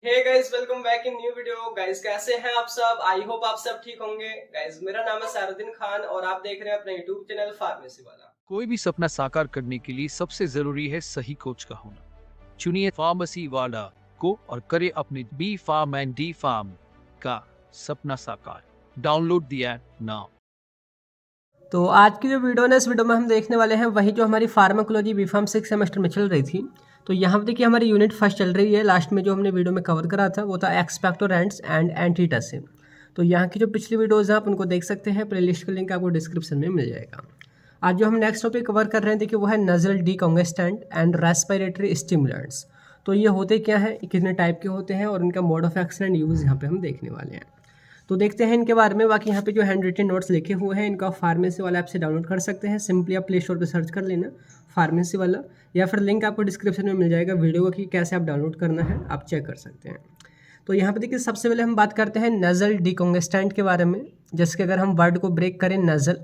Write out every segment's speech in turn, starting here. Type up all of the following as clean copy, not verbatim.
Hey guys, welcome back in new video. Guys कैसे हैं आप सब? आई होप आप सब ठीक होंगे। गाइस मेरा नाम है सारुद्दीन खान और आप देख रहे हैं अपना यूट्यूब चैनल फार्मेसी वाला। कोई भी सपना साकार करने के लिए सबसे जरूरी है सही कोच का होना। चुनिए फार्मेसी वाला को और करे अपने B form and D form का सपना साकार। Download the app now. तो आज की जो वीडियो है, इस वीडियो में हम देखने वाले हैं वही जो हमारी फार्माकोलॉजी बी फार्म 6 सेमेस्टर में चल रही थी। तो यहाँ पे देखिए हमारी यूनिट फर्स्ट चल रही है। लास्ट में जो हमने वीडियो में कवर करा था वो था एक्सपेक्टोरेंट्स एंड एंटीटसिव। तो यहाँ की जो पिछली वीडियोज़ हैं आप उनको देख सकते हैं। प्लेलिस्ट का लिंक आपको डिस्क्रिप्शन में मिल जाएगा। आज जो हम नेक्स्ट टॉपिक कवर कर रहे हैं देखिए वो है nasal decongestant and respiratory stimulants. तो ये होते क्या हैं, कितने टाइप के होते हैं और इनका mode of action and use यहाँ पे हम देखने वाले हैं। तो देखते हैं इनके बारे में। बाकी यहाँ पे जो हैंड रिटन नोट्स लिखे हुए हैं इनको आप फार्मेसी वाला ऐप से डाउनलोड कर सकते हैं। सिंपली आप प्ले स्टोर पर सर्च कर लेना फार्मेसी वाला, या फिर लिंक आपको डिस्क्रिप्शन में मिल जाएगा वीडियो का कि कैसे आप डाउनलोड करना है, आप चेक कर सकते हैं। तो यहाँ पे देखिए सबसे पहले हम बात करते हैं नज़ल डीकंजेस्टेंट के बारे में। जैसे कि अगर हम वर्ड को ब्रेक करें, नज़ल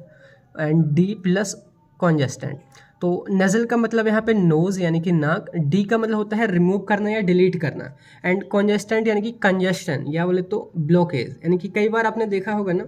एंड डी प्लस कॉन्जेस्टेंट। तो नज़ल का मतलब यहाँ पे नोज़ यानी कि नाक, डी का मतलब होता है रिमूव करना या डिलीट करना, एंड कॉन्जेस्टेंट यानी कि कंजेशन या बोले तो ब्लॉकेज। यानी कि कई बार आपने देखा होगा ना,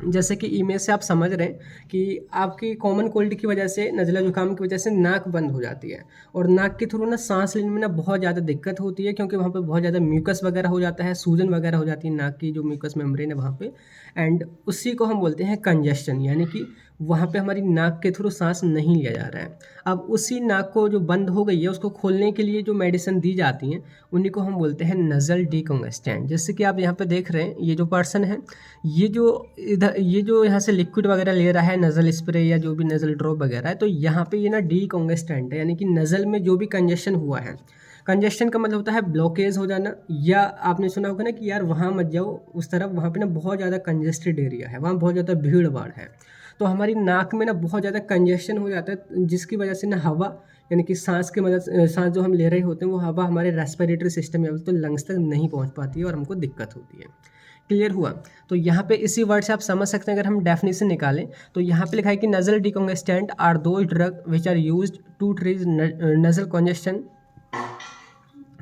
जैसे कि इमेज से आप समझ रहे हैं कि आपकी कॉमन कोल्ड की वजह से, नज़ला जुकाम की वजह से नाक बंद हो जाती है और नाक के थ्रू ना सांस लेने में ना बहुत ज़्यादा दिक्कत होती है, क्योंकि वहाँ पे बहुत ज़्यादा म्यूकस वगैरह हो जाता है, सूजन वगैरह हो जाती है नाक की जो म्यूकस मेम्ब्रेन है वहाँ पे। एंड उसी को हम बोलते हैं कंजेशन, यानी कि वहाँ पे हमारी नाक के थ्रू सांस नहीं लिया जा रहा है। अब उसी नाक को जो बंद हो गई है उसको खोलने के लिए जो मेडिसिन दी जाती हैं उन्हीं को हम बोलते हैं नज़ल डीकंजेस्टेंट। जैसे कि आप यहाँ पे देख रहे हैं, ये जो पर्सन है, ये जो यहाँ से लिक्विड वगैरह ले रहा है, नज़ल स्प्रे या जो भी नज़ल ड्रॉप वगैरह है, तो यहाँ पे ये ना डीकंजेस्टेंट है, यानी कि नज़ल में जो भी कंजेशन हुआ है। कंजेशन का मतलब होता है ब्लॉकेज हो जाना, या आपने सुना होगा ना कि यार वहाँ मत जाओ उस तरफ, वहाँ पे ना बहुत ज़्यादा कंजेस्टेड एरिया है, वहाँ बहुत ज़्यादा भीड़ भाड़ है। तो हमारी नाक में ना बहुत ज़्यादा कंजेशन हो जाता है, जिसकी वजह से ना हवा, यानी कि सांस की मदद, सांस जो हम ले रहे होते हैं वो हवा हमारे रेस्पिरेटरी सिस्टम या तो लंग्स तक नहीं पहुंच पाती है और हमको दिक्कत होती है। क्लियर हुआ? तो यहाँ पे इसी वर्ड से आप समझ सकते हैं। अगर हम डेफिनेशन निकालें तो यहाँ पे लिखा है कि nasal decongestant are those drug which are used to treat nasal congestion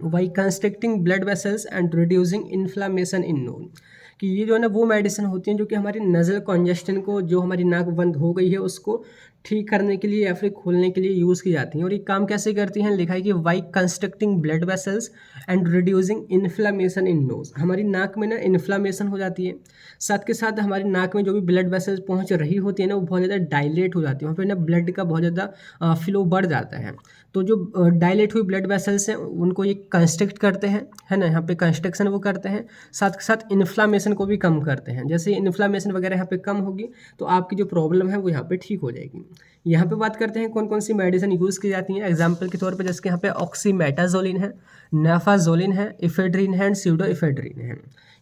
by constricting blood vessels and reducing inflammation in nose. कि ये जो है ना वो मेडिसिन होती हैं जो कि हमारी नज़ल कंजेशन को, जो हमारी नाक बंद हो गई है उसको ठीक करने के लिए या फिर खोलने के लिए यूज़ की जाती हैं। और ये काम कैसे करती हैं, लिखा है कि by constricting blood vessels and reducing inflammation in nose. हमारी नाक में ना इन्फ्लामेशन हो जाती है, साथ के साथ हमारी नाक में जो भी ब्लड वेसल्स पहुंच रही होती है ना वो बहुत ज़्यादा डायलेट हो जाती है, वहाँ पे ना ब्लड का बहुत ज़्यादा फ्लो बढ़ जाता है। तो जो डायलेट हुई ब्लड वेसल्स हैं उनको ये कंस्ट्रक्ट करते हैं, है ना, यहाँ पे कंस्ट्रक्शन वो करते हैं, साथ के साथ इन्फ्लामेशन को भी कम करते हैं। जैसे इन्फ्लामेशन वगैरह यहाँ पे कम होगी तो आपकी जो प्रॉब्लम है वो यहाँ पे ठीक हो जाएगी। यहाँ पे बात करते हैं कौन कौन सी मेडिसिन यूज़ की जाती हैं एग्जाम्पल के तौर पर। जैसे कि यहाँ पे ऑक्सीमेटाजोलिन है, नाफाजोलिन है, इफेड्रीन है एंड स्यूडो इफेड्रीन है।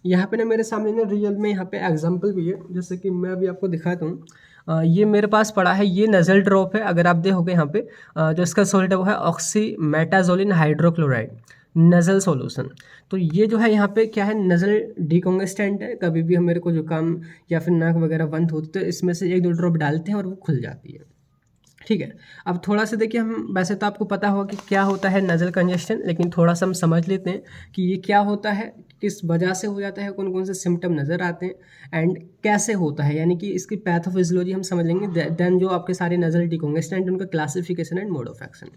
यहाँ पे ना मेरे सामने ना रियल में यहाँ पे एग्जाम्पल भी है, जैसे कि मैं अभी आपको दिखाता हूँ। ये मेरे पास पड़ा है, ये नज़ल ड्रॉप है। अगर आप देखोगे यहाँ पे जो इसका सॉल्ट है वो है ऑक्सीमेटाजोलिन हाइड्रोक्लोराइड नज़ल सॉल्यूशन। तो ये जो है यहाँ पे क्या है, नज़ल डीकंजेस्टेंट है। कभी भी हम मेरे को जुकाम या फिर नाक वगैरह बंद होती तो इसमें से एक दो ड्रॉप डालते हैं और वो खुल जाती है। ठीक है, अब थोड़ा सा देखिए, हम वैसे तो आपको पता होगा कि क्या होता है नज़ल कंजेशन, लेकिन थोड़ा सा हम समझ लेते हैं कि ये क्या होता है, किस वजह से हो जाता है, कौन कौन से सिम्टम नज़र आते हैं एंड कैसे होता है, यानी कि इसकी पैथोफिजियोलॉजी हम समझ लेंगे। देन जो आपके सारे नज़ल डीकंजेस्टेंट उनका classification and mode of action.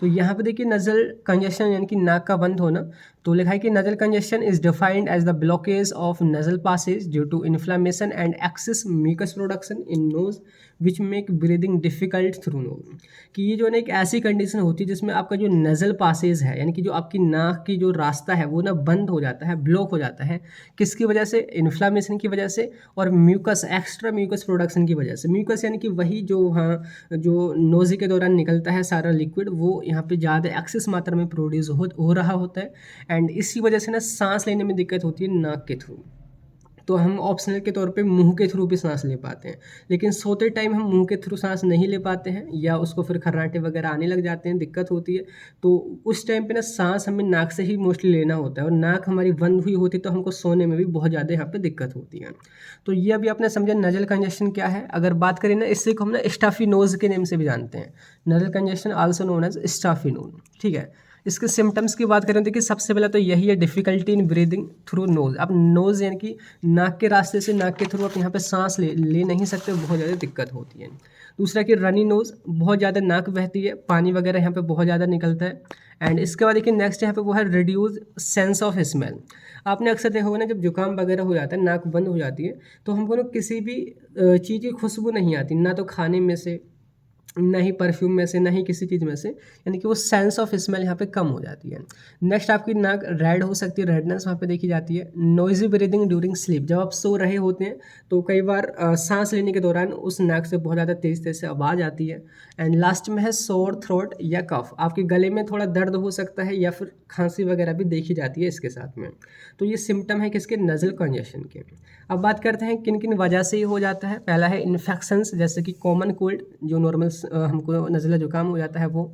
तो यहाँ पे देखिए नज़ल कंजेशन यानी कि नाक का बंद होना, तो लिखा है कि nasal congestion is defined as the blockage of nasal passage due to inflammation and excess mucus production in nose which make breathing difficult through nose. कि ये जो है ना एक ऐसी कंडीशन होती है जिसमें आपका जो नज़ल पासेज है, यानी कि जो आपकी नाक की जो रास्ता है वो ना बंद हो जाता है, ब्लॉक हो जाता है। किसकी वजह से? इन्फ्लामेशन की वजह से और म्यूकस, एक्स्ट्रा म्यूकस प्रोडक्शन की वजह से। म्यूकस यानी कि वही जो हाँ जो नोज़ी के दौरान निकलता है सारा लिक्विड, वो यहाँ पे ज़्यादा एक्सेस मात्रा में प्रोड्यूस हो रहा होता है एंड इसी वजह से ना सांस लेने में दिक्कत होती है नाक के थ्रू। तो हम ऑप्शनल के तौर पे मुंह के थ्रू भी सांस ले पाते हैं, लेकिन सोते टाइम हम मुंह के थ्रू सांस नहीं ले पाते हैं, या उसको फिर खर्राटे वगैरह आने लग जाते हैं, दिक्कत होती है। तो उस टाइम पे ना सांस हमें नाक से ही मोस्टली लेना होता है, और नाक हमारी बंद हुई होती है तो हमको सोने में भी बहुत ज़्यादा यहाँ पे दिक्कत होती है। तो ये अभी आपने समझा नज़ल कंजेशन क्या है। अगर बात करें ना, इससे को हम ना स्टफी नोज़ के नेम से भी जानते हैं, nasal congestion also known as stuffy nose. ठीक है, इसके सिम्टम्स की बात करें तो देखिए सबसे पहले तो यही है, difficulty in breathing through nose. अब नोज़ यानी कि नाक के रास्ते से, नाक के थ्रू आप यहाँ पे सांस ले नहीं सकते, बहुत ज़्यादा दिक्कत होती है। दूसरा कि रनी नोज़, बहुत ज़्यादा नाक बहती है, पानी वगैरह यहाँ पे बहुत ज़्यादा निकलता है। एंड इसके बाद देखिए नेक्स्ट यहाँ पे वो है रिड्यूस सेंस ऑफ स्मेल। आपने अक्सर देखा होगा ना, जब जुकाम वगैरह हो जाता है, नाक बंद हो जाती है, तो हमको ना किसी भी चीज़ की खुशबू नहीं आती, ना तो खाने में से, ना ही परफ्यूम में से, ना ही किसी चीज़ में से, यानी कि वो सेंस ऑफ स्मेल यहाँ पे कम हो जाती है। नेक्स्ट आपकी नाक रेड हो सकती है, रेडनेस वहाँ पे देखी जाती है। नॉइजी ब्रीदिंग ड्यूरिंग स्लीप, जब आप सो रहे होते हैं तो कई बार सांस लेने के दौरान उस नाक से बहुत ज़्यादा तेज़ तेज़ से आवाज़ आती है। एंड लास्ट में है सोर थ्रोट या कफ, आपके गले में थोड़ा दर्द हो सकता है या फिर खांसी वगैरह भी देखी जाती है इसके साथ में। तो ये सिम्टम है किसके, नज़ल कंजेशन के। अब बात करते हैं किन किन वजह से ये हो जाता है। पहला है इन्फेक्शंस, जैसे कि कॉमन कोल्ड, जो नॉर्मल हमको नज़ला जुकाम हो जाता है वो।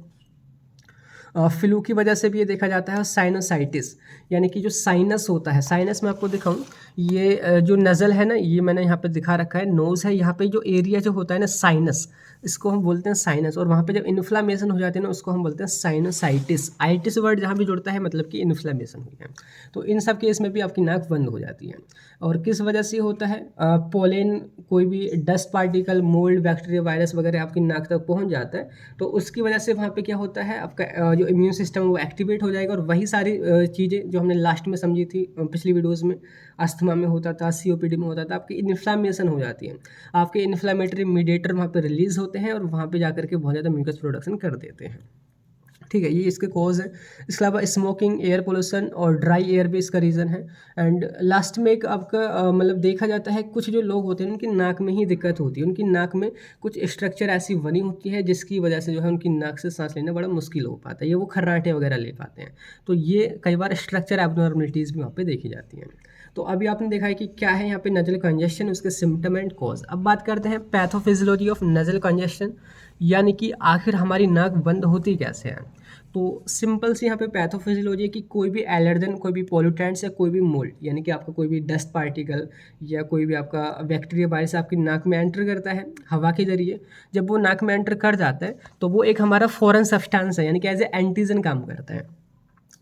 फ्लू की वजह से भी ये देखा जाता है। और साइनोसाइटिस, यानी कि जो साइनस होता है, साइनस में आपको दिखाऊं, ये जो नज़ल है ना, ये मैंने यहाँ पे दिखा रखा है, नोज़ है, यहाँ पे जो एरिया जो होता है ना साइनस, इसको हम बोलते हैं साइनस। और वहाँ पे जब इन्फ्लामेशन हो जाती है ना, उसको हम बोलते हैं साइनोसाइटिस। आइटिस वर्ड जहाँ भी जुड़ता है मतलब कि इन्फ्लामेशन हो गया। तो इन सब केस में भी आपकी नाक बंद हो जाती है। और किस वजह से होता है, पोलेन, कोई भी dust particle, mould, bacteria, virus वगैरह आपकी नाक तक पहुँच जाता है, तो उसकी वजह से वहाँ पे क्या होता है, आपका जो इम्यून सिस्टम है वो एक्टिवेट हो जाएगा। और वही सारी चीज़ें जो हमने लास्ट में समझी थी पिछली वीडियोज़ में, अस्थमा में होता था, सीओपीडी में होता था, आपकी इन्फ्लामेशन हो जाती है, आपके इन्फ्लामेटरी मीडिएटर वहाँ पे रिलीज़ होते हैं और वहाँ पे जाकर के बहुत ज़्यादा म्यूकस प्रोडक्शन कर देते हैं। ठीक है, ये इसके कॉज है। इसके अलावा स्मोकिंग, एयर पोल्यूशन और ड्राई एयर भी इसका रीज़न है। एंड लास्ट में एक आपका मतलब देखा जाता है, कुछ जो लोग होते हैं उनकी नाक में ही दिक्कत होती है, उनकी नाक में कुछ स्ट्रक्चर ऐसी बनी होती है जिसकी वजह से जो है उनकी नाक से सांस लेना बड़ा मुश्किल हो पाता है, ये वो खर्राटे वगैरह ले पाते हैं। तो ये कई बार स्ट्रक्चर एबनॉर्मलिटीज़ भी वहाँ पे देखी जाती हैं। तो अभी आपने देखा है कि क्या है यहाँ पे नजल कंजेशन, उसके सिम्टम एंड कॉज। अब बात करते हैं पैथोफिजियोलॉजी ऑफ नजल कंजेशन, यानी कि आखिर हमारी नाक बंद होती कैसे है। तो सिंपल सी यहाँ पे पैथोफिजियोलॉजी है कि कोई भी एलर्जन, कोई भी पॉल्यूटेंट्स या कोई भी मोल्ड, यानी कि आपका कोई भी डस्ट पार्टिकल या कोई भी आपका बैक्टीरिया वायरस आपकी नाक में एंटर करता है हवा के जरिए। जब वो नाक में एंटर कर जाता है तो वो एक हमारा फॉरेन सब्सटेंस है, यानी कि एज ए एंटीजन काम करता है।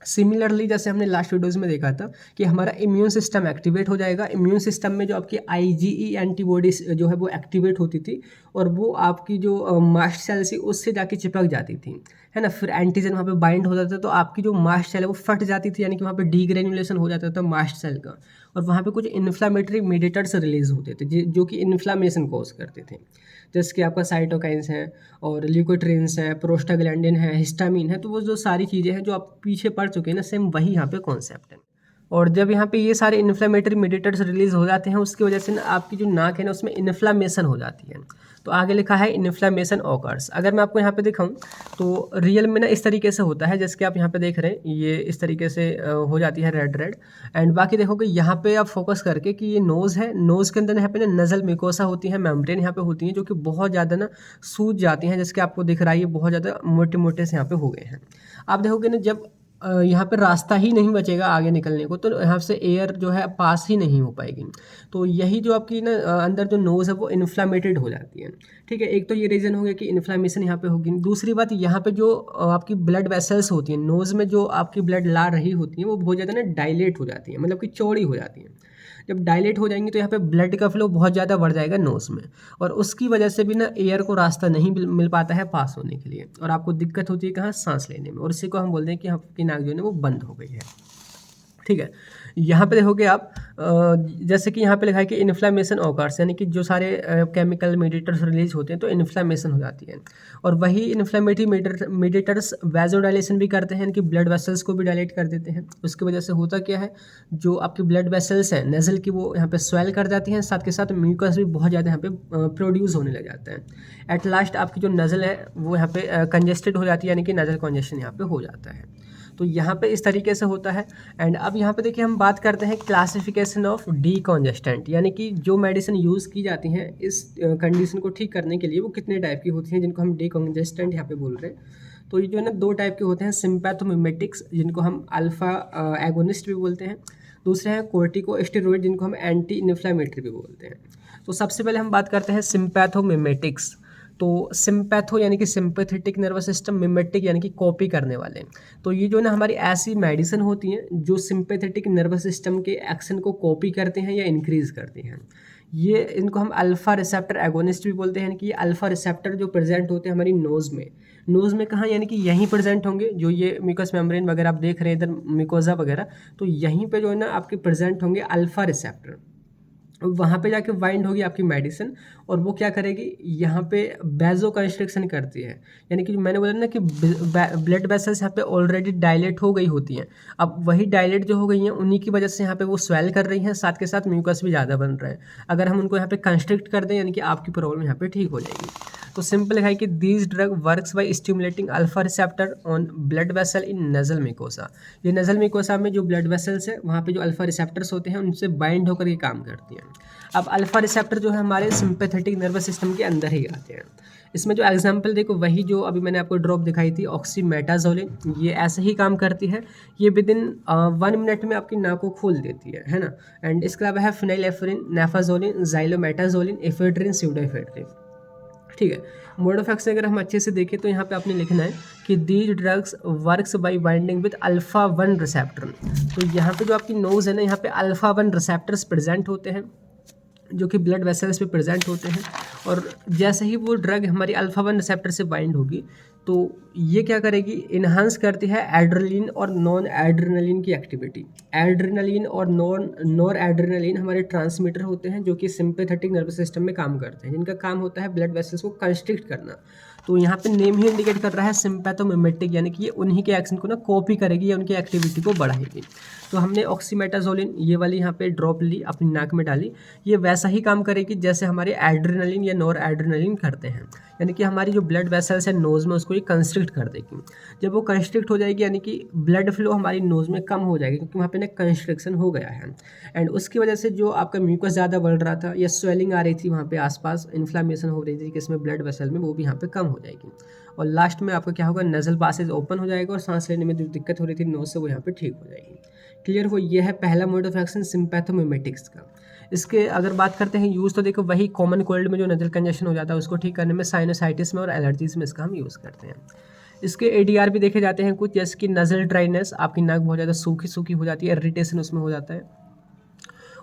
सिमिलरली जैसे हमने लास्ट वीडियोज़ में देखा था कि हमारा इम्यून सिस्टम एक्टिवेट हो जाएगा। इम्यून सिस्टम में जो आपकी आईजीई एंटीबॉडीज जो है वो एक्टिवेट होती थी और वो आपकी जो मास्ट सेल थी उससे जाके चिपक जाती थी, है ना। फिर एंटीजन वहाँ पे बाइंड हो जाता था तो आपकी जो मास्ट सेल है वो फट जाती थी, यानी कि वहाँ पे डीग्रेन्युलेशन हो जाता था मास्ट सेल का। और वहाँ पे कुछ इन्फ्लामेटरी मीडिएटर्स रिलीज होते थे जो कि इन्फ्लामेशन कॉज करते थे, जैसे कि आपका साइटोकाइंस हैं और ल्यूकोट्रिन्स हैं, प्रोस्टाग्लैंडिन है, हिस्टामिन है। तो वो जो सारी चीज़ें हैं जो आप पीछे पढ़ चुके हैं ना, सेम वही यहाँ पे कॉन्सेप्ट है। और जब यहाँ पे ये सारे इन्फ्लेमेटरी मीडिएटर्स रिलीज हो जाते हैं उसकी वजह से ना आपकी जो नाक है ना उसमें इन्फ्लामेशन हो जाती है। तो आगे लिखा है इन्फ्लामेशन ऑकर्स। अगर मैं आपको यहाँ पे दिखाऊं तो रियल में ना इस तरीके से होता है, जैसे कि आप यहाँ पे देख रहे हैं, ये इस तरीके से हो जाती है रेड रेड। एंड बाकी देखोगे यहाँ पे आप फोकस करके कि ये नोज़ है, नोज़ के अंदर यहाँ पे ना नज़ल मिकोसा होती है, मेम्ब्रेन यहाँ पे होती है जो कि बहुत ज़्यादा ना सूज जाती हैं, जैसे कि आपको दिख रहा है ये बहुत ज़्यादा मोटे मोटे से यहाँ पे हो गए हैं। आप देखोगे ना जब यहाँ पे रास्ता ही नहीं बचेगा आगे निकलने को, तो यहाँ से एयर जो है पास ही नहीं हो पाएगी। तो यही जो आपकी ना अंदर जो नोज़ है वो इन्फ्लामेटेड हो जाती है। ठीक है, एक तो ये रीज़न हो गया कि इन्फ्लामेशन यहाँ पे होगी। दूसरी बात, यहाँ पे जो आपकी ब्लड वेसल्स होती हैं, नोज़ में जो आपकी ब्लड ला रही होती है वो बहुत ज़्यादा ना डायलेट हो जाती है, मतलब कि चौड़ी हो जाती है। जब डायलेट हो जाएंगी तो यहाँ पे ब्लड का फ्लो बहुत ज़्यादा बढ़ जाएगा नोज़ में, और उसकी वजह से भी ना एयर को रास्ता नहीं मिल पाता है पास होने के लिए, और आपको दिक्कत होती है कहाँ, सांस लेने में। और इसी को हम बोलते हैं कि आपकी नाक जो है वो बंद हो गई है। ठीक है, यहाँ पे देखोगे आप जैसे कि यहाँ पे लिखा है कि इन्फ्लामेशन ऑकर्स, यानी कि जो सारे केमिकल मीडिएटर्स रिलीज होते हैं तो इन्फ्लामेशन हो जाती है। और वही इन्फ्लामेटरी मीडिएटर्स वैसोडाइलेशन भी करते हैं कि ब्लड वेसल्स को भी डायलेट कर देते हैं। उसकी वजह से होता क्या है, जो आपकी ब्लड वेसल्स हैं नेजल की वो यहाँ पे स्वेल कर जाती हैं, साथ के साथ म्यूकस भी बहुत ज़्यादा यहाँ पे प्रोड्यूस होने लग जाता है। एट लास्ट आपकी जो नज़ल है वो यहाँ पे कंजेस्टेड हो जाती है, यानी कि नज़ल कंजेशन यहाँ पे हो जाता है। तो यहाँ पे इस तरीके से होता है। एंड अब यहाँ पे देखिए हम बात करते हैं क्लासिफिकेशन ऑफ डीकॉन्जेस्टेंट, यानी कि जो मेडिसिन यूज़ की जाती हैं इस कंडीशन को ठीक करने के लिए वो कितने टाइप की होती हैं, जिनको हम डीकॉन्जेस्टेंट यहाँ पे बोल रहे हैं। तो ये जो है ना दो टाइप के होते हैं, सिम्पैथोमिमेटिक्स जिनको हम अल्फा एगोनिस्ट भी बोलते हैं, दूसरे हैं कोर्टिकोस्टेरॉइड जिनको हम एंटी इन्फ्लेमेटरी भी बोलते हैं। तो सबसे पहले हम बात करते हैं सिम्पैथोमिमेटिक्स। तो सिम्पैथो यानी कि सिंपैथेटिक नर्वस सिस्टम, मिमेटिक यानी कि कॉपी करने वाले। तो ये जो ना हमारी ऐसी मेडिसिन होती हैं जो सिंपैथेटिक नर्वस सिस्टम के एक्शन को कॉपी करते हैं या इंक्रीज करते हैं। ये इनको हम अल्फा रिसेप्टर एगोनिस्ट भी बोलते हैं, यानी कि ये अल्फा रिसेप्टर जो प्रेजेंट होते हैं हमारी नोज़ में कहाँ, यानी कि यहीं प्रेजेंट होंगे। जो ये म्यूकस मेम्ब्रेन वगैरह आप देख रहे हैं इधर, म्यूकोजा वगैरह, तो यहीं पे जो है ना आपके प्रेजेंट होंगे अल्फा रिसेप्टर। वहाँ पे जाके बाइंड होगी आपकी मेडिसिन, और वो क्या करेगी, यहाँ पे बेजो कंस्ट्रिक्शन करती है। यानी कि मैंने बोला ना कि ब्लड वेसल्स यहाँ पे ऑलरेडी डायलेट हो गई होती हैं। अब वही डायलेट जो हो गई हैं उन्हीं की वजह से यहाँ पे वो स्वेल कर रही हैं, साथ के साथ म्यूकस भी ज़्यादा बन रहा है। अगर हम उनको यहाँ पे कंस्ट्रिक्ट कर दें, यानी कि आपकी प्रॉब्लम यहाँ पे ठीक हो जाएगी। तो सिंपल है कि these drug works by stimulating alpha receptor on blood vessel in nasal mucosa. ये नजल मिकोसा में जो ब्लड वेसल्स है वहाँ पे जो अल्फा रिसेप्टर्स होते हैं उनसे बाइंड होकर ये काम करती हैं। अब अल्फा रिसेप्टर जो है हमारे सिंपैथेटिक नर्वस सिस्टम के अंदर ही आते हैं। इसमें जो एग्जांपल देखो, वही जो अभी मैंने आपको ड्रॉप दिखाई थी ऑक्सीमेटाजोलिन, ये ऐसे ही काम करती है। ये विद इन 1 मिनट में आपकी नाक को खोल देती है ना। एंड इसके अलावा है फिनाइलेफ्रिन, नेफाजोलिन, जाइलोमेटाजोलिन, एफेड्रिन, स्यूडोएफेड्रिन। ठीक है। मोड ऑफ एक्शन अगर हम अच्छे से देखें तो यहाँ पे आपने लिखना है कि these drugs works by binding with alpha 1 receptor. तो यहाँ पे जो आपकी नोज़ है ना, यहाँ पे अल्फा 1 रिसेप्टर्स प्रेजेंट होते हैं जो कि ब्लड वेसल्स पे प्रेजेंट होते हैं। और जैसे ही वो ड्रग हमारी अल्फा 1 रिसेप्टर से बाइंड होगी तो ये क्या करेगी, इन्हांस करती है एड्रेनलिन और नॉन एड्रेनलिन की एक्टिविटी। एड्रेनलिन और नॉर एड्रेनलिन हमारे ट्रांसमीटर होते हैं जो कि सिंपैथेटिक नर्वस सिस्टम में काम करते हैं, जिनका काम होता है ब्लड वेसल्स को कंस्ट्रिक्ट करना। तो यहाँ पे नेम ही इंडिकेट कर रहा है सिम्पैथोमिमेटिक, यानी कि ये उन्हीं के एक्शन को ना कॉपी करेगी या उनकी एक्टिविटी को बढ़ाएगी। तो हमने ऑक्सीमेटाजोलिन ये वाली यहाँ पे ड्रॉप ली, अपनी नाक में डाली, ये वैसा ही काम करेगी जैसे हमारे एड्रेनलिन या नॉर एड्रेनलिन करते हैं। यानी कि हमारी जो ब्लड वेसल्स है नोज़ में उसको ये कंस्ट्रिक्ट कर देगी। जब वो कंस्ट्रिक्ट हो जाएगी यानी कि ब्लड फ्लो हमारी नोज़ में कम हो जाएगी, क्योंकि वहाँ पे ना कंस्ट्रिक्शन हो गया है। एंड उसकी वजह से जो आपका म्यूकस ज़्यादा बढ़ रहा था या स्वेलिंग आ रही थी वहाँ पे आसपास, इन्फ्लामेशन हो रही थी किसमें, ब्लड वेसल में, वो भी यहाँ पे कम हो जाएगी। और लास्ट में आपका क्या होगा, नज़ल पासेज ओपन हो जाएगा और सांस लेने में जो दिक्कत हो रही थी नोज़ से वो यहाँ पे ठीक हो जाएगी। क्लियर हो, ये है पहला मोड ऑफ एक्शन सिम्पैथोमिमेटिक्स का। इसके अगर बात करते हैं यूज़, तो देखो वही कॉमन कोल्ड में जो नज़ल कंजेशन हो जाता है उसको ठीक करने में, साइनोसाइटिस में और एलर्जीज में इसका हम यूज़ करते हैं। इसके ADR भी देखे जाते हैं कुछ, जैसे कि नज़ल ड्राइनेस, आपकी नाक बहुत ज़्यादा सूखी सूखी हो जाती है, इरिटेशन उसमें हो जाता है,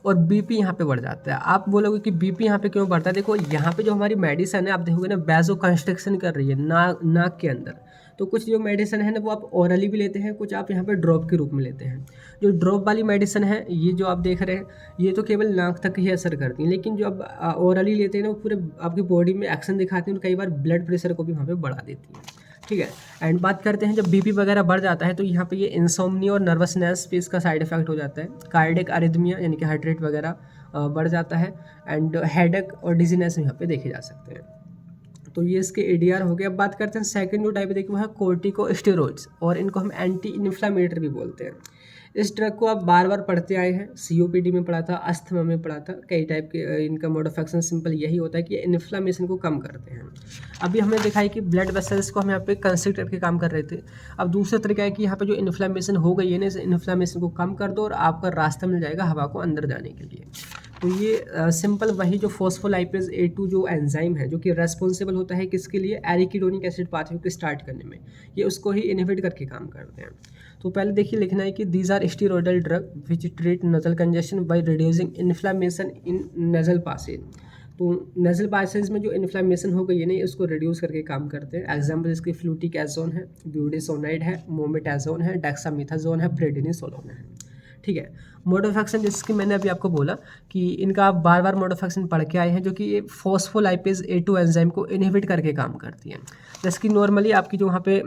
और BP यहाँ पे बढ़ जाता है। आप बोलोगे कि BP यहाँ पे क्यों बढ़ता है, देखो यहाँ पे जो हमारी मेडिसिन है आप देखोगे ना वैसो कंस्ट्रिक्शन कर रही है नाक के अंदर। तो कुछ जो मेडिसिन है ना वो आप ओरली भी लेते हैं, कुछ आप यहाँ पे ड्रॉप के रूप में लेते हैं। जो ड्रॉप वाली मेडिसिन है ये जो आप देख रहे हैं ये तो केवल नाक तक ही असर करती है, लेकिन जो आप ओरली लेते हैं ना वो पूरे आपकी बॉडी में एक्शन दिखाती हैं और कई बार ब्लड प्रेशर को भी वहाँ पे बढ़ा देती है। ठीक है। एंड बात करते हैं जब BP वगैरह बढ़ जाता है तो यहाँ पे ये इंसोम्निया और नर्वसनेस पे इसका साइड इफेक्ट हो जाता है। कार्डियक अरिथमिया यानी कि हार्ट रेट वगैरह बढ़ जाता है। एंड हेडेक और डिजीनेस यहाँ पे देखे जा सकते हैं। तो ये इसके ADR हो गया। अब बात करते हैं सेकंड जो टाइप देखिए वो है कोर्टिकोस्टेरॉइड्स, और इनको हम एंटी इन्फ्लामेटरी भी बोलते हैं। इस ड्रग को आप बार बार पढ़ते आए हैं, COPD में पढ़ा था, अस्थमा में पढ़ा था, कई टाइप के इनका मोड ऑफ एक्शन सिंपल यही होता है कि इन्फ्लामेशन को कम करते हैं। अभी हमने देखा है कि ब्लड वेसल्स को हम यहाँ पे कंस्ट्रिक्ट करके काम कर रहे थे। अब दूसरा तरीका है कि यहाँ पे जो इन्फ्लामेशन हो गई है ना, इस इन्फ्लामेशन को कम कर दो और आपका रास्ता मिल जाएगा हवा को अंदर जाने के लिए। तो ये सिंपल वही जो फॉस्फोलाइपेज A2 जो एंजाइम है जो कि रेस्पॉन्सिबल होता है किसके लिए, एरिकिडोनिक एसिड पाथवे को स्टार्ट करने में, ये उसको ही इनहिबिट करके काम करते हैं। तो पहले देखिए लिखना है कि these are steroidal drug which treat nasal congestion by reducing inflammation in nasal passage. तो नजल पासेज में जो इन्फ्लामेशन हो गई है ना उसको रिड्यूस करके काम करते हैं। एग्जाम्पल इसके फ्लूटिकाजोन है, ब्यूडेसोनाइड है, मोमेटाजोन है, डेक्सामेथाजोन है, प्रेडिनिसोलोन है। ठीक है। मोड ऑफ एक्शन जैसे कि मैंने अभी आपको बोला कि इनका आप बार बार मोड ऑफ एक्शन पढ़ के आए हैं, जो कि ये फॉस्फोलाइपेज A2 एंजाइम को इनहिबिट करके काम करती हैं। जैसे कि नॉर्मली आपकी जो वहाँ पे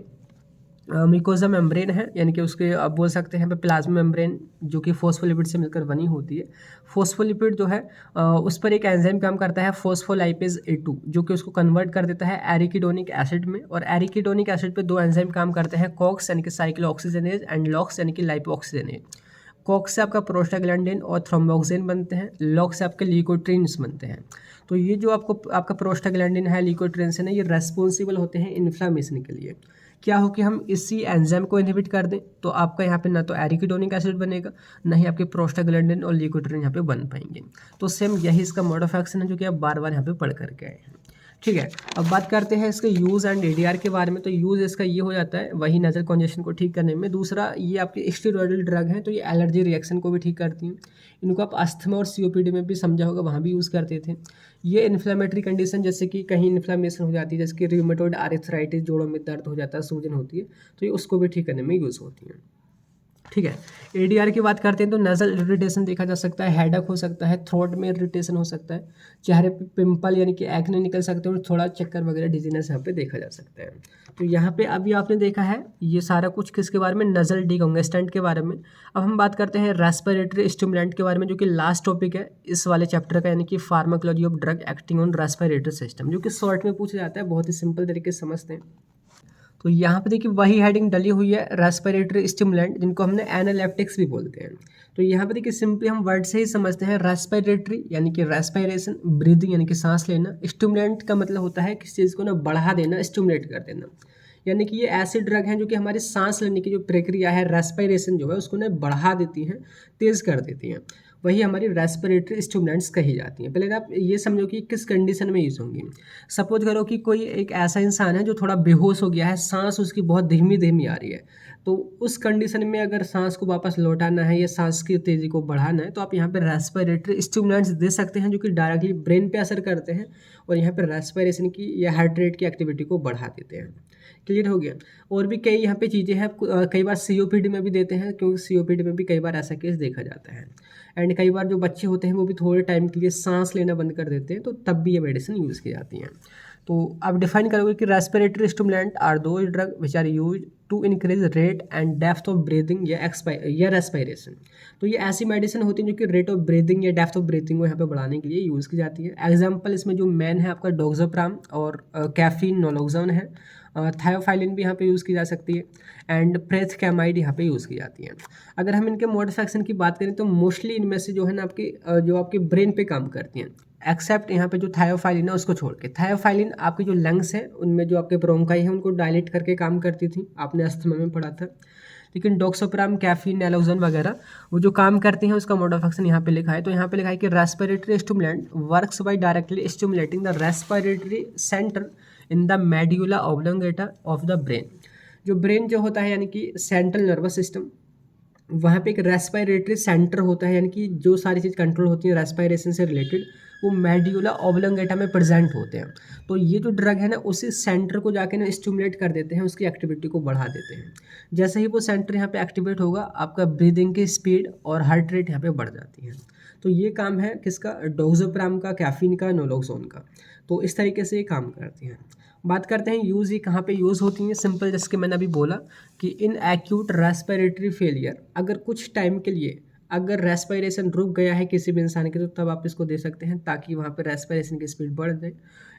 म्यूकोजा मेम्ब्रेन है, यानी कि उसके आप बोल सकते हैं प्लाज्मा मेम्ब्रेन जो कि फॉस्फोलिपिड से मिलकर बनी होती है। फॉस्फोलिपिड जो है उस पर एक एंजाइम काम करता है फॉस्फोलाइपेज A2, जो कि उसको कन्वर्ट कर देता है एरिकिडोनिक एसिड में। और एरिकिडोनिक एसिड पे दो एंजाइम काम करते हैं, कॉक्स यानी कि साइक्लोऑक्सीजनेज एंड लॉक्स यानी कि लाइपोऑक्सीजनेज। कॉक्स से आपका प्रोस्टाग्लैंडिन और थ्रोम्बोक्सिन बनते हैं, लॉक्स से आपके ल्यूकोट्रिन्स बनते हैं। तो ये जो आपका प्रोस्टाग्लैंडिन है, ल्यूकोट्रिन्स है ना, ये रेस्पॉन्सिबल होते हैं इन्फ्लामेशन के लिए। क्या हो कि हम इसी एंजाइम को इनहिबिट कर दें तो आपका यहाँ पे ना तो एरिकिडोनिक एसिड बनेगा, ना ही आपके प्रोस्टाग्लैंडिन और ल्यूकोट्रिन यहाँ पे बन पाएंगे। तो सेम यही इसका मोड ऑफ एक्शन है जो कि आप बार बार यहाँ पे पढ़ करके आए हैं। ठीक है, अब बात करते हैं इसके यूज़ एंड एडीआर के बारे में। तो यूज़ इसका ये हो जाता है वही नज़ल कॉन्जेशन को ठीक करने में। दूसरा, ये आपके स्टेरॉयडल ड्रग हैं, तो ये एलर्जी रिएक्शन को भी ठीक करती हैं। इनको आप अस्थमा और सीओपीडी में भी समझा होगा, वहाँ भी यूज़ करते थे। ये इन्फ्लेमेटरी कंडीशन, जैसे कि कहीं इन्फ्लेमेशन हो जाती है, जैसे कि रूमेटॉइड आर्थराइटिस, जोड़ों में दर्द हो जाता है, सूजन होती है, तो ये उसको भी ठीक करने में यूज़ होती हैं। ठीक है, एडीआर की बात करते हैं तो नज़ल इरिटेशन देखा जा सकता है, हेडक हो सकता है, थ्रोट में इरिटेशन हो सकता है, चेहरे पे पिंपल यानी कि एक्ने निकल सकते हैं, और थोड़ा चक्कर वगैरह डिजीनेस यहाँ पे देखा जा सकता है। तो यहाँ पे अभी आपने देखा है ये सारा कुछ किसके बारे में, नज़ल डिकंजेस्टेंट के बारे में। अब हम बात करते हैं रेस्पिरेटरी स्टिमुलेंट के बारे में, जो कि लास्ट टॉपिक है इस वाले चैप्टर का, यानी कि pharmacology of drug acting on respiratory system, जो कि शॉर्ट में पूछा जाता है, बहुत ही सिंपल तरीके से समझते हैं। तो यहाँ पे देखिए वही हेडिंग डली हुई है, रेस्पिरेटरी स्टिमुलेंट, जिनको हमने एनालेप्टिक्स भी बोलते हैं। तो यहाँ पे देखिए सिंपली हम वर्ड से ही समझते हैं, रेस्पिरेटरी यानी कि रेस्पिरेशन, ब्रीदिंग यानी कि सांस लेना, स्टिमुलेंट का मतलब होता है किसी चीज़ को ना बढ़ा देना, स्टिमुलेट कर देना। यानी कि ये ऐसे ड्रग हैं जो कि हमारी सांस लेने की जो प्रक्रिया है, रेस्पिरेशन जो है, उसको ना बढ़ा देती हैं, तेज़ कर देती हैं। वही हमारी रेस्पिरेटरी स्टिमुलेंट्स कही जाती हैं। पहले आप ये समझो कि किस कंडीशन में यूज़ होंगी। सपोज करो कि कोई एक ऐसा इंसान है जो थोड़ा बेहोश हो गया है, सांस उसकी बहुत धीमी धीमी आ रही है, तो उस कंडीशन में अगर सांस को वापस लौटाना है या सांस की तेज़ी को बढ़ाना है, तो आप यहाँ पे रेस्पिरेटरी स्टिमुलेंट्स दे सकते हैं, जो कि डायरेक्टली ब्रेन पे असर करते हैं और यहाँ पे रेस्पिरेशन की या हार्ट रेट की एक्टिविटी को बढ़ा देते हैं। क्लियर हो गया। और भी कई यहाँ पे चीज़ें हैं, कई बार सीओपीडी में भी देते हैं, क्योंकि सीओपीडी में भी कई बार ऐसा केस देखा जाता है। एंड कई बार जो बच्चे होते हैं वो भी थोड़े टाइम के लिए सांस लेना बंद कर देते हैं, तो तब भी ये मेडिसिन यूज़ की जाती हैं। तो आप डिफाइन करोगे कि respiratory stimulant are those drug which are use to increase rate and depth of breathing या रेस्पिरेशन। तो ये ऐसी मेडिसिन होती है जो कि रेट ऑफ ब्रीदिंग या डेप्थ ऑफ ब्रीदिंग को यहाँ पे बढ़ाने के लिए यूज़ की जाती है। एग्जाम्पल इसमें जो मेन है आपका डोक्साप्राम और कैफीन, नोलोक्सोन है। थायोफाइलिन भी यहाँ पे यूज़ की जा सकती है, एंड प्रेथकेमाइड यहाँ पे यूज़ की जाती है। अगर हम इनके मोड ऑफ एक्शन की बात करें तो मोस्टली इनमें से जो है ना आपकी जो आपके ब्रेन पे काम करती हैं, एक्सेप्ट यहाँ पे जो थायोफाइलिन है उसको छोड़ के। थायोफाइलिन आपके जो लंग्स हैं उनमें जो आपके ब्रोंकाई हैं उनको डायलेट करके काम करती थी, आपने अस्थमा में पढ़ा था। लेकिन डोक्साप्राम, कैफीन, नैलोक्सोन वगैरह वो जो काम करती हैं उसका मोड ऑफ एक्शन यहाँ पे लिखा है। तो यहाँ पे लिखा है कि respiratory stimulant works by directly stimulating the respiratory centre in the medulla oblongata of the brain. जो ब्रेन जो होता है यानी कि सेंट्रल नर्वस सिस्टम, वहाँ पे एक रेस्पिरेटरी सेंटर होता है, यानी कि जो सारी चीज़ कंट्रोल होती है रेस्पिरेशन से रिलेटेड, वो मेड्यूला ऑब्लोंगेटा में प्रेजेंट होते हैं। तो ये जो ड्रग है ना उसी सेंटर को जाके ना स्टिमुलेट कर देते हैं, उसकी एक्टिविटी को बढ़ा देते हैं। जैसे ही वो सेंटर यहाँ पे एक्टिवेट होगा, आपका ब्रीदिंग की स्पीड और हार्ट रेट यहाँ पे बढ़ जाती है। तो ये काम है किसका, डोक्साप्राम का, कैफीन का, नोलोक्सोन का। तो इस तरीके से ये काम करती हैं। बात करते हैं यूज़, ये कहाँ पे यूज़ होती हैं। सिंपल, जैसे कि मैंने अभी बोला कि इन एक्यूट रेस्पिरेटरी फेलियर, अगर कुछ टाइम के लिए अगर रेस्पिरेशन रुक गया है किसी भी इंसान के, तो तब आप इसको दे सकते हैं ताकि वहाँ पे रेस्पिरेशन की स्पीड बढ़ जाए।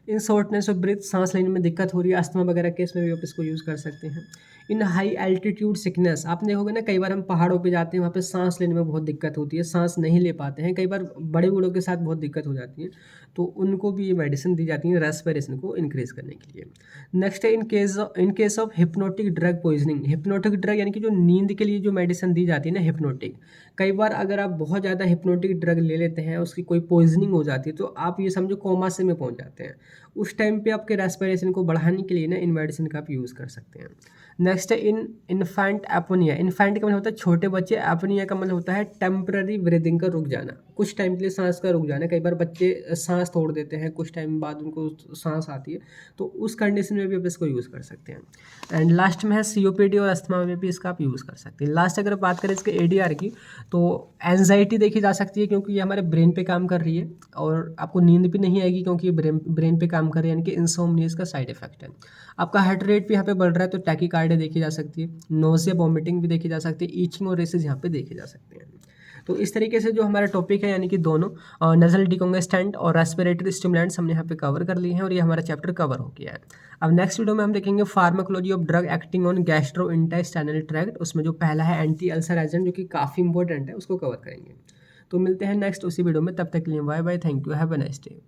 इन शॉर्टनेस ऑफ ब्रीथ, सांस लेने में दिक्कत हो रही है, अस्थमा वगैरह केस में भी आप इसको यूज़ कर सकते हैं। इन हाई एल्टीट्यूड सिकनेस, आपने देखोगे ना कई बार हम पहाड़ों पे जाते हैं, वहाँ पे सांस लेने में बहुत दिक्कत होती है, सांस नहीं ले पाते हैं, कई बार बड़े बूढ़ों के साथ बहुत दिक्कत हो जाती है, तो उनको भी ये मेडिसिन दी जाती है रेस्पिरेशन को इंक्रीज करने के लिए। नेक्स्ट है in case of hypnotic drug poisoning. Hypnotic drug यानी कि जो नींद के लिए जो मेडिसिन दी जाती है ना, हिप्नोटिक, कई बार अगर आप बहुत ज़्यादा हिप्नोटिक ड्रग ले लेते हैं, उसकी कोई पॉइजनिंग हो जाती है, तो आप ये समझो कोमा से में पहुंच जाते हैं। उस टाइम पे आपके रेस्पिरेशन को बढ़ाने के लिए ना इन मेडिसिन का आप यूज़ कर सकते हैं। नेक्स्ट है इन इन्फेंट एपोनिया। इन्फेंट का मतलब होता है छोटे बच्चे, एपोनिया का मतलब होता है टेम्पररी ब्रीदिंग का रुक जाना, कुछ टाइम के लिए सांस का रुक जाना। कई बार बच्चे सांस छोड़ देते हैं, कुछ टाइम बाद उनको सांस आती है, तो उस कंडीशन में भी आप इसको यूज़ कर सकते हैं। एंड लास्ट में है सीओपीडी और अस्थमा में भी इसका आप यूज़ कर सकते हैं। लास्ट अगर बात करें इसके एडीआर की, तो एंजाइटी देखी जा सकती है, क्योंकि ये हमारे ब्रेन पे काम कर रही है, और आपको नींद भी नहीं आएगी क्योंकि ये ब्रेन पे काम कर रही है, यानी कि इंसोम्निया इसका साइड इफेक्ट है। आपका हार्ट रेट भी यहाँ पे बढ़ रहा है, तो टैकीकार्डिया देखी जा सकती है, नोज़िया, वॉमिटिंग भी देखी जा सकती है, ईचिंग और रेसेस यहाँ पे देखे जा सकते हैं। तो इस तरीके से जो हमारा टॉपिक है, यानी कि दोनों नज़ल डिकंजेस्टेंट और रेस्पिरेटरी स्टिमुलेंट्स हमने यहाँ पे कवर कर लिए हैं, और ये हमारा चैप्टर कवर हो गया है। अब नेक्स्ट वीडियो में हम देखेंगे pharmacology of drug acting on gastrointestinal tract. उसमें जो पहला है एंटी अल्सर एजेंट, जो कि काफ़ी इंपॉर्टेंट है, उसको कवर करेंगे। तो मिलते हैं नेक्स्ट उसी वीडियो में, तब तक के लिए bye bye, thank you, have a nice day.